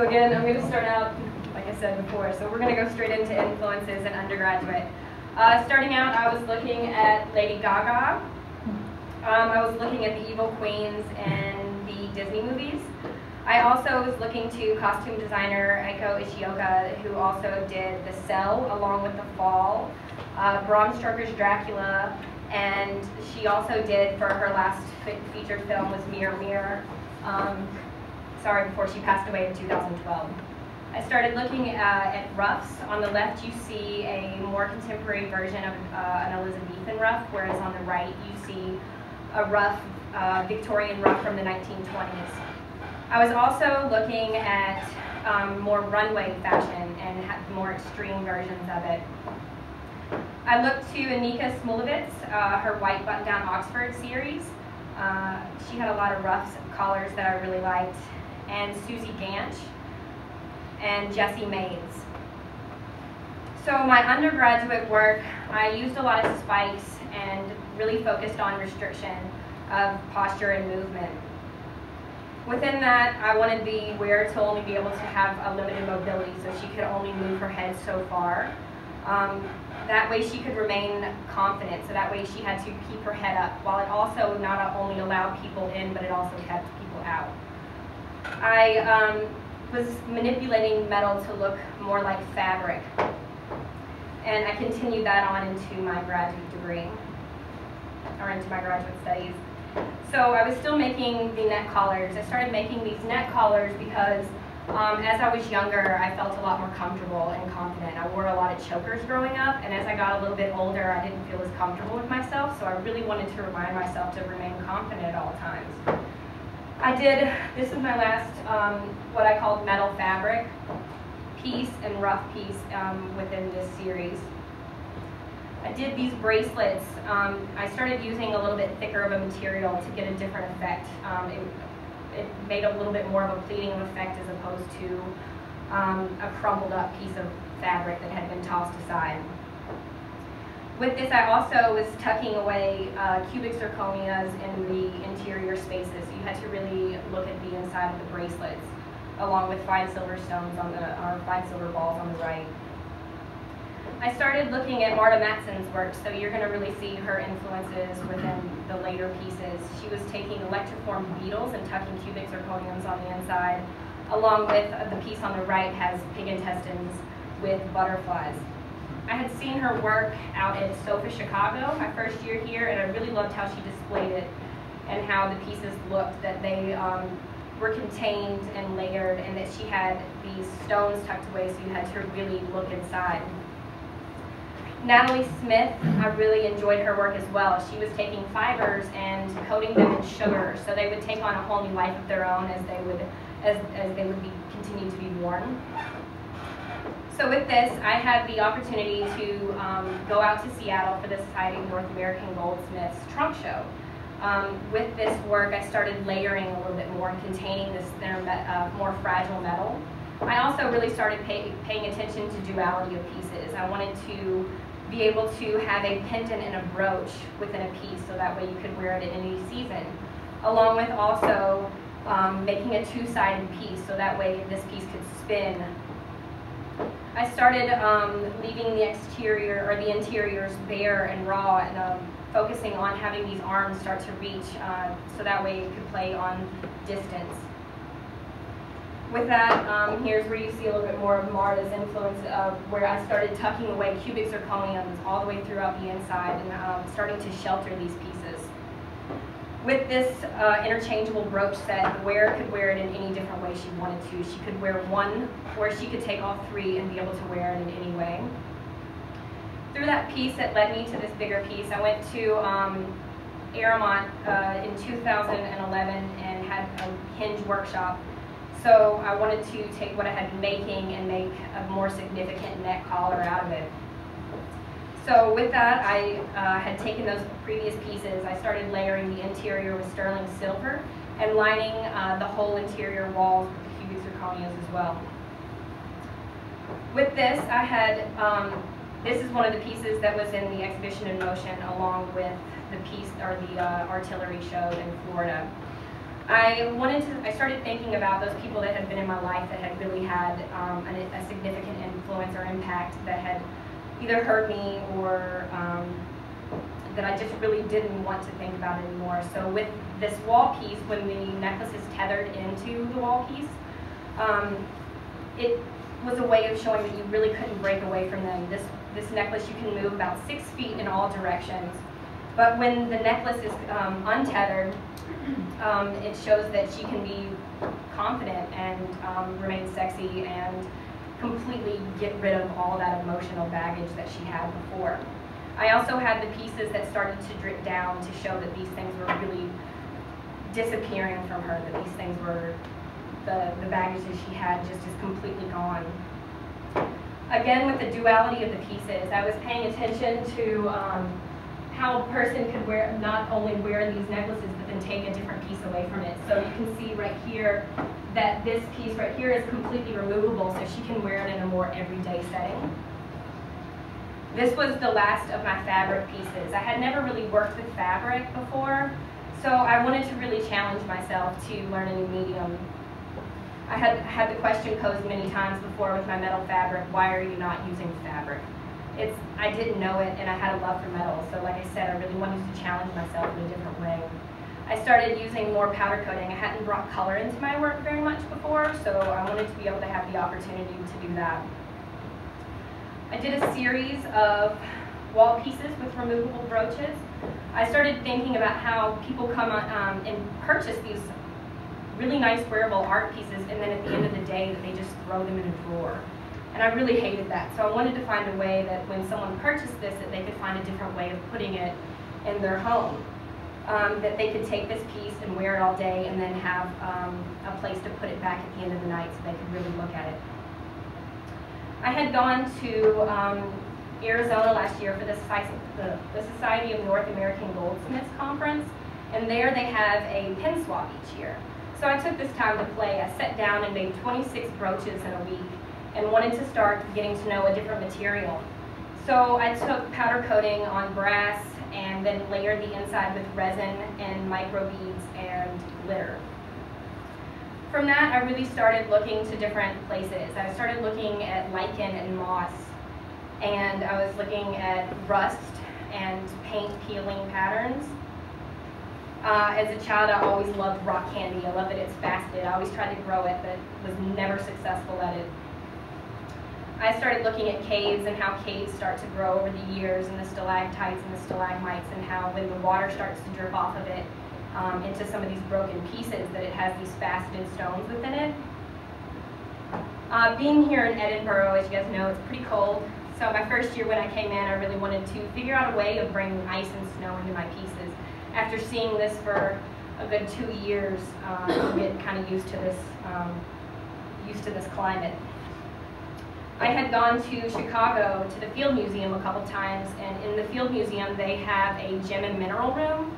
again, I'm going to start out, like I said before, so we're going to go straight into influences in undergraduate. Starting out, I was looking at Lady Gaga. I was looking at the Evil Queens and the Disney movies. I also was looking to costume designer Eiko Ishioka, who also did The Cell along with The Fall, Bram Stoker's Dracula, and she also did, for her last featured film, was Mirror Mirror. Before she passed away in 2012. I started looking at ruffs. On the left you see a more contemporary version of an Elizabethan ruff, whereas on the right you see a ruff, Victorian ruff from the 1920s. I was also looking at more runway fashion and more extreme versions of it. I looked to Anika Smulevitz, her white button-down Oxford series. She had a lot of ruffs collars that I really liked, and Susie Ganch and Jessie Mays. So my undergraduate work, I used a lot of spikes and really focused on restriction of posture and movement. Within that, I wanted the wearer to only be able to have a limited mobility, so she could only move her head so far. That way she could remain confident, so that way she had to keep her head up, while it also not only allowed people in, but it also kept people out. I was manipulating metal to look more like fabric, and I continued that on into my graduate degree, or into my graduate studies. So I was still making the neck collars. I started making these neck collars because as I was younger, I felt a lot more comfortable and confident. I wore a lot of chokers growing up, and as I got a little bit older, I didn't feel as comfortable with myself, so I really wanted to remind myself to remain confident at all times. This is my last, what I called metal fabric piece and rough piece within this series. I did these bracelets. I started using a little bit thicker of a material to get a different effect. It made a little bit more of a pleating effect as opposed to a crumpled up piece of fabric that had been tossed aside. With this, I also was tucking away cubic zirconias in the interior spaces. You had to really look at the inside of the bracelets, along with fine silver stones on the, or fine silver balls on the right. I started looking at Marta Matson's work, so you're going to really see her influences within the later pieces. She was taking electroformed beetles and tucking cubic zirconiums on the inside, along with the piece on the right has pig intestines with butterflies. I had seen her work out at SOFA Chicago my first year here, and I really loved how she displayed it and how the pieces looked, that they were contained and layered, and that she had these stones tucked away so you had to really look inside. Natalie Smith, I really enjoyed her work as well. She was taking fibers and coating them in sugar, so they would take on a whole new life of their own as they would continue to be worn. So with this, I had the opportunity to go out to Seattle for the Society of North American Goldsmiths trunk show. With this work, I started layering a little bit more and containing this more fragile metal. I also really started paying attention to duality of pieces. I wanted to be able to have a pendant and a brooch within a piece, so that way you could wear it in any season, along with also making a two-sided piece, so that way this piece could spin. I started leaving the exterior or the interiors bare and raw, and focusing on having these arms start to reach, so that way it could play on distance. With that, here's where you see a little bit more of Marta's influence, where I started tucking away cubic zirconiums all the way throughout the inside and starting to shelter these pieces. With this interchangeable brooch set, the wearer could wear it in any different way she wanted to. She could wear one, or she could take all three and be able to wear it in any way. Through that piece that led me to this bigger piece, I went to Aramont in 2011 and had a hinge workshop. So I wanted to take what I had been making and make a more significant neck collar out of it. So with that, I had taken those previous pieces. I started layering the interior with sterling silver and lining the whole interior walls with the cubic zirconias as well. With this, I had, this is one of the pieces that was in the exhibition in motion, along with the piece, or the artillery show in Florida. I started thinking about those people that had been in my life that had really had a significant influence or impact that had either hurt me or that I just really didn't want to think about anymore. So with this wall piece, when the necklace is tethered into the wall piece, it was a way of showing that you really couldn't break away from them. This necklace, you can move about 6 feet in all directions. But when the necklace is untethered, it shows that she can be confident and remain sexy and completely get rid of all that emotional baggage that she had before. I also had the pieces that started to drip down to show that these things were really disappearing from her, that these things were, the baggage that she had just is completely gone. Again, with the duality of the pieces, I was paying attention to how a person could wear, not only wear these necklaces, but then take a different piece away from it. So you can see right here that this piece right here is completely removable, so she can wear it in a more everyday setting. This was the last of my fabric pieces. I had never really worked with fabric before, so I wanted to really challenge myself to learn a new medium. I had the question posed many times before with my metal fabric, why are you not using fabric? I didn't know it, and I had a love for metal, so like I said, I really wanted to challenge myself in a different way. I started using more powder coating. I hadn't brought color into my work very much before, so I wanted to be able to have the opportunity to do that. I did a series of wall pieces with removable brooches. I started thinking about how people come and purchase these really nice wearable art pieces, and then at the end of the day that they just throw them in a drawer. And I really hated that. So I wanted to find a way that when someone purchased this, that they could find a different way of putting it in their home. That they could take this piece and wear it all day and then have a place to put it back at the end of the night so they could really look at it. I had gone to Arizona last year for the Society of North American Goldsmiths Conference, and there they have a pin swap each year. So I took this time to play. I sat down and made 26 brooches in a week and wanted to start getting to know a different material. So I took powder coating on brass and then layered the inside with resin and microbeads and glitter. From that, I really started looking to different places. I started looking at lichen and moss, and I was looking at rust and paint peeling patterns. As a child, I always loved rock candy. I love that it's faceted. I always tried to grow it, but was never successful at it. I started looking at caves and how caves start to grow over the years, and the stalactites and the stalagmites, and how when the water starts to drip off of it into some of these broken pieces, that it has these faceted stones within it. Being here in Edinboro, as you guys know, it's pretty cold. So my first year when I came in, I really wanted to figure out a way of bringing ice and snow into my pieces. After seeing this for a good 2 years, you get kind of used to this climate. I had gone to Chicago to the Field Museum a couple times, and in the Field Museum they have a gem and mineral room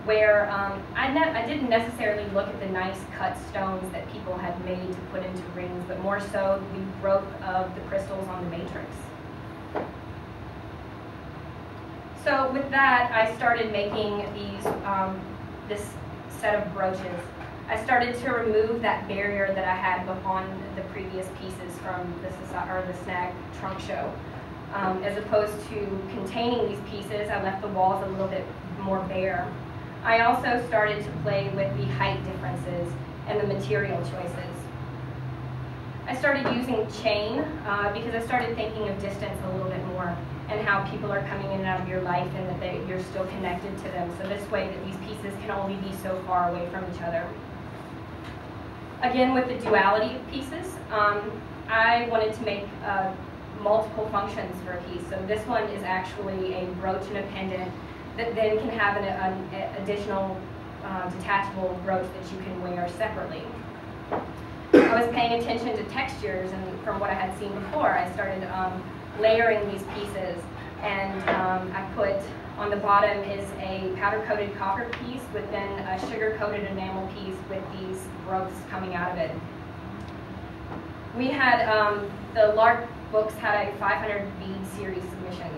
where I didn't necessarily look at the nice cut stones that people had made to put into rings, but more so the growth of the crystals on the matrix. So with that, I started making these, this set of brooches. I started to remove that barrier that I had on the previous pieces from the Snag trunk show. As opposed to containing these pieces, I left the walls a little bit more bare. I also started to play with the height differences and the material choices. I started using chain because I started thinking of distance a little bit more, and how people are coming in and out of your life, and that you're still connected to them. So this way that these pieces can only be so far away from each other. Again, with the duality of pieces, I wanted to make multiple functions for a piece. So this one is actually a brooch and a pendant that then can have an additional detachable brooch that you can wear separately. I was paying attention to textures, and from what I had seen before, I started layering these pieces, and I put on the bottom is a powder-coated copper piece with then a sugar-coated enamel piece with these growths coming out of it. We had, the LARC books had a 500 bead series submission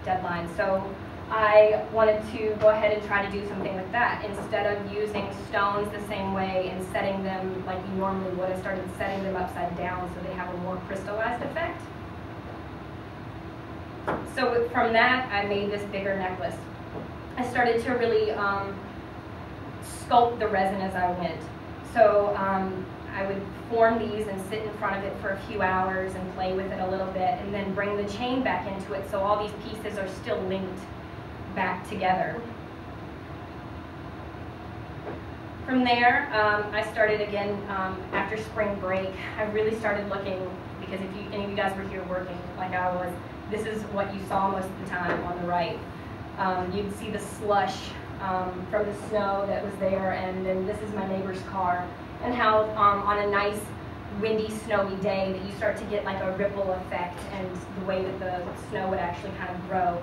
deadline, so I wanted to go ahead and try to do something with that. Instead of using stones the same way and setting them like you normally would, I started setting them upside down so they have a more crystallized effect. So from that, I made this bigger necklace. I started to really sculpt the resin as I went. So I would form these and sit in front of it for a few hours and play with it a little bit, and then bring the chain back into it so all these pieces are still linked back together. From there, I started again after spring break. I really started looking, because if any of you guys were here working like I was, this is what you saw most of the time on the right. You'd see the slush from the snow that was there, and then this is my neighbor's car, and how on a nice windy snowy day that you start to get like a ripple effect and the way that the snow would actually kind of grow.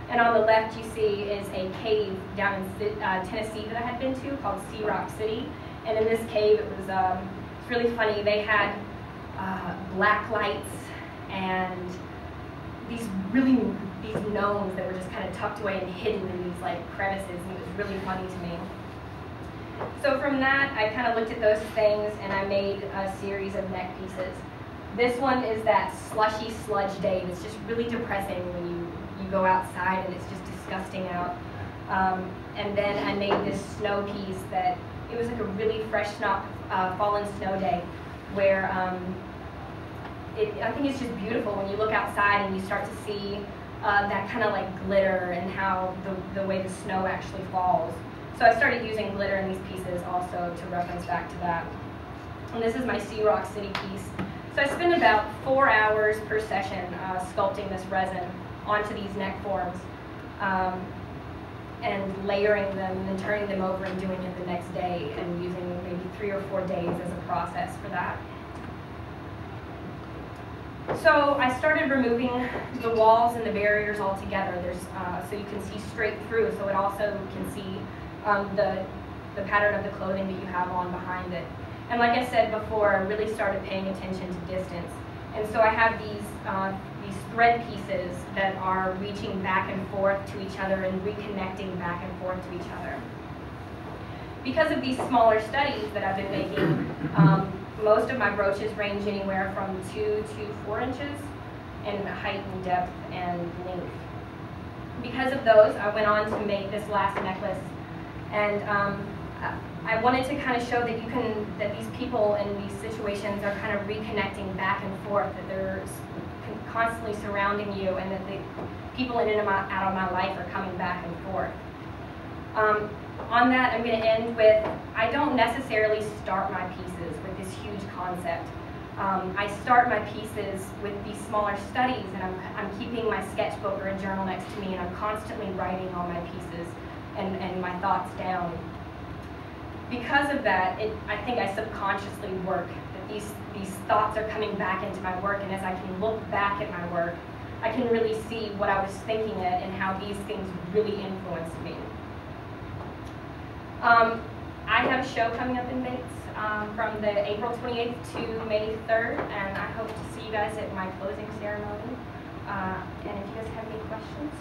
And on the left you see is a cave down in Tennessee that I had been to called Sea Rock City, and in this cave it was it's really funny. They had black lights and these gnomes that were just kind of tucked away and hidden in these like crevices, and it was really funny to me. So from that, I kind of looked at those things and I made a series of neck pieces. This one is that slushy sludge day that's just really depressing when you go outside and it's just disgusting out. And then I made this snow piece that, it was like a really fresh fallen snow day where I think it's just beautiful when you look outside and you start to see that kind of like glitter and how the way the snow actually falls. So I started using glitter in these pieces also to reference back to that. And this is my Sea Rock City piece. So I spent about 4 hours per session sculpting this resin onto these neck forms and layering them and then turning them over and doing it the next day, and using maybe 3 or 4 days as a process for that. So I started removing the walls and the barriers altogether. So you can see straight through, so it also can see the pattern of the clothing that you have on behind it. And like I said before, I really started paying attention to distance. And so I have these thread pieces that are reaching back and forth to each other and reconnecting back and forth to each other. Because of these smaller studies that I've been making, most of my brooches range anywhere from 2 to 4 inches in height and depth and length. Because of those, I went on to make this last necklace, and I wanted to kind of show that that these people in these situations are kind of reconnecting back and forth, that they're constantly surrounding you, and that the people in and out of my life are coming back and forth. On that, I'm going to end with, I don't necessarily start my pieces with this huge concept. I start my pieces with these smaller studies, and I'm keeping my sketchbook or a journal next to me, and I'm constantly writing all my pieces and my thoughts down. Because of that, I think I subconsciously work, that these thoughts are coming back into my work, and as I can look back at my work, I can really see what I was thinking it and how these things really influenced me. I have a show coming up in Bates from the April 28th to May 3rd, and I hope to see you guys at my closing ceremony. And if you guys have any questions,